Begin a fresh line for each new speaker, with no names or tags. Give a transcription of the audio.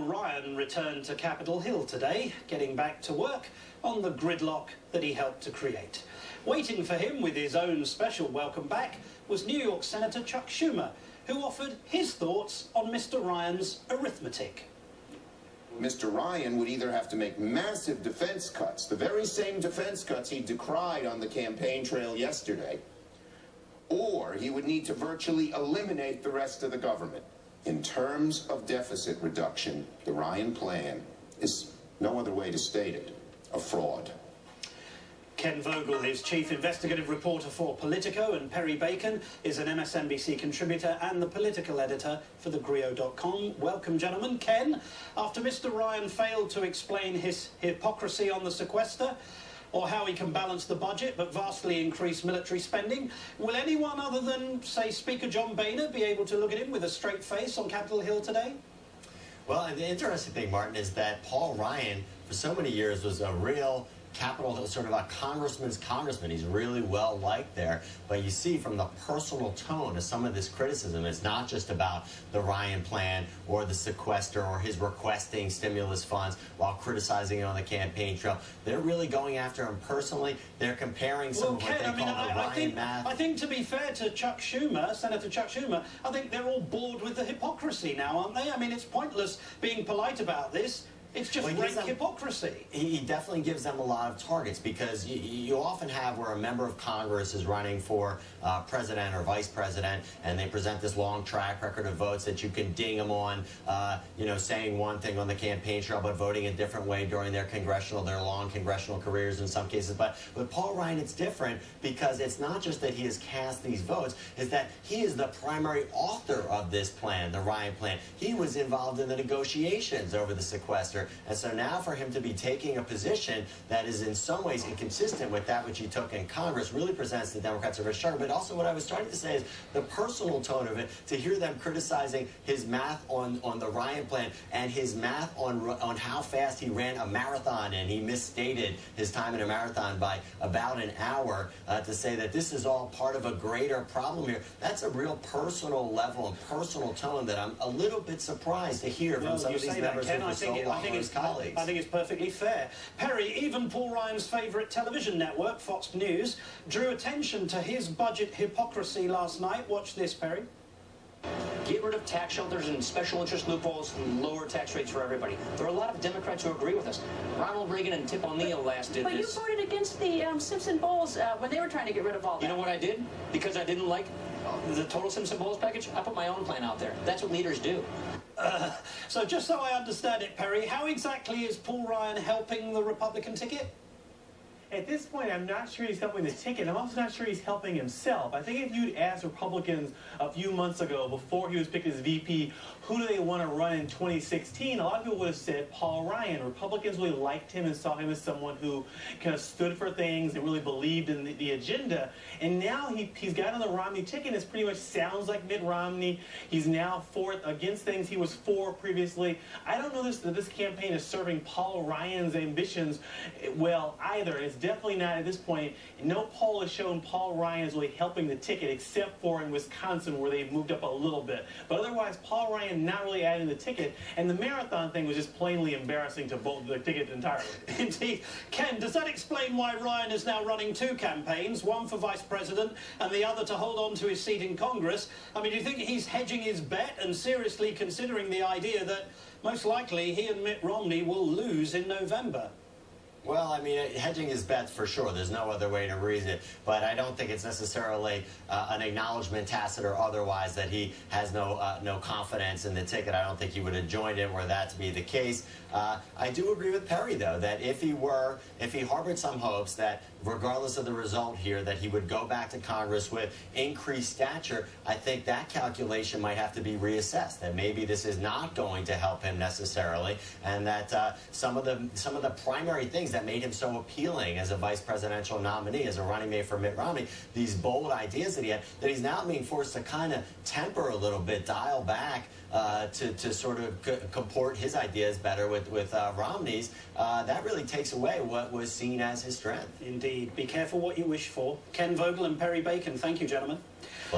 Ryan returned to Capitol Hill today, getting back to work on the gridlock that he helped to create. Waiting for him with his own special welcome back was New York Senator Chuck Schumer, who offered his thoughts on Mr. Ryan's arithmetic.
Mr. Ryan would either have to make massive defense cuts, the very same defense cuts he decried on the campaign trail yesterday, or he would need to virtually eliminate the rest of the government. In terms of deficit reduction, the Ryan plan is no other way to state it, a fraud.
Ken Vogel is chief investigative reporter for Politico, and Perry Bacon is an MSNBC contributor and the political editor for thegrio.com. Welcome, gentlemen. Ken, after Mr. Ryan failed to explain his hypocrisy on the sequester, or how he can balance the budget but vastly increase military spending, will anyone other than, say, Speaker John Boehner be able to look at him with a straight face on Capitol Hill today?
Well, the interesting thing, Martin, is that Paul Ryan, for so many years, was a real Capitol Hill, sort of a congressman's congressman. He's really well liked there. But you see from the personal tone of some of this criticism, it's not just about the Ryan plan or the sequester or his requesting stimulus funds while criticizing it on the campaign trail. They're really going after him personally. They're comparing some of what they call the Ryan math.
I think, to be fair to Chuck Schumer, Senator Chuck Schumer, I think they're all bored with the hypocrisy now, aren't they? I mean, it's pointless being polite about this. It's just rank hypocrisy.
He definitely gives them a lot of targets, because you often have where a member of Congress is running for president or vice president, and they present this long track record of votes that you can ding them on, you know, saying one thing on the campaign trail but voting a different way during their long congressional careers in some cases. But with Paul Ryan, it's different, because it's not just that he has cast these votes, it's that he is the primary author of this plan, the Ryan plan. He was involved in the negotiations over the sequester. And so now for him to be taking a position that is in some ways inconsistent with that which he took in Congress really presents the Democrats as a struggle. But also what I was starting to say is the personal tone of it, to hear them criticizing his math on the Ryan plan and his math on how fast he ran a marathon, and he misstated his time in a marathon by about an hour, to say that this is all part of a greater problem here. That's a real personal level and personal tone that I'm a little bit surprised to hear from some of these members who for so long are his colleagues.
I think it's perfectly fair. Perry, even Paul Ryan's favourite television network, Fox News, drew attention to his budget hypocrisy last night. Watch this, Perry.
Get rid of tax shelters and special interest loopholes and lower tax rates for everybody. There are a lot of Democrats who agree with us. Ronald Reagan and Tip O'Neill last did this.
But you voted against the Simpson-Bowles when they were trying to get rid of all that.
You know what I did? Because I didn't like the total Simpson-Bowles package, I put my own plan out there. That's what leaders do.
So just so I understand it, Perry, how exactly is Paul Ryan helping the Republican ticket?
At this point, I'm not sure he's helping the ticket. I'm also not sure he's helping himself. I think if you'd asked Republicans a few months ago, before he was picked as VP, who do they want to run in 2016, a lot of people would have said Paul Ryan. Republicans really liked him and saw him as someone who kind of stood for things and really believed in the agenda. And now he's gotten the Romney ticket. It pretty much sounds like Mitt Romney. He's now against things he was for previously. I don't know that this campaign is serving Paul Ryan's ambitions well either. It's definitely not at this point. No poll has shown Paul Ryan is really helping the ticket, except for in Wisconsin, where they've moved up a little bit. But otherwise, Paul Ryan not really adding the ticket, and the marathon thing was just plainly embarrassing to vote the ticket entirely.
Indeed. Ken, does that explain why Ryan is now running two campaigns, one for vice president and the other to hold on to his seat in Congress? I mean, do you think he's hedging his bet and seriously considering the idea that most likely he and Mitt Romney will lose in November?
Well, I mean, hedging his bets for sure. There's no other way to read it. But I don't think it's necessarily an acknowledgement, tacit or otherwise, that he has no confidence in the ticket. I don't think he would have joined it were that to be the case. I do agree with Perry, though, that if he harbored some hopes that regardless of the result here, that he would go back to Congress with increased stature, I think that calculation might have to be reassessed, that maybe this is not going to help him necessarily, and that some of the primary things that made him so appealing as a vice presidential nominee, as a running mate for Mitt Romney, these bold ideas that he had, that he's now being forced to kind of temper a little bit, dial back to sort of comport his ideas better with Romney's. That really takes away what was seen as his strength.
Indeed. Be careful what you wish for. Ken Vogel and Perry Bacon, thank you, gentlemen.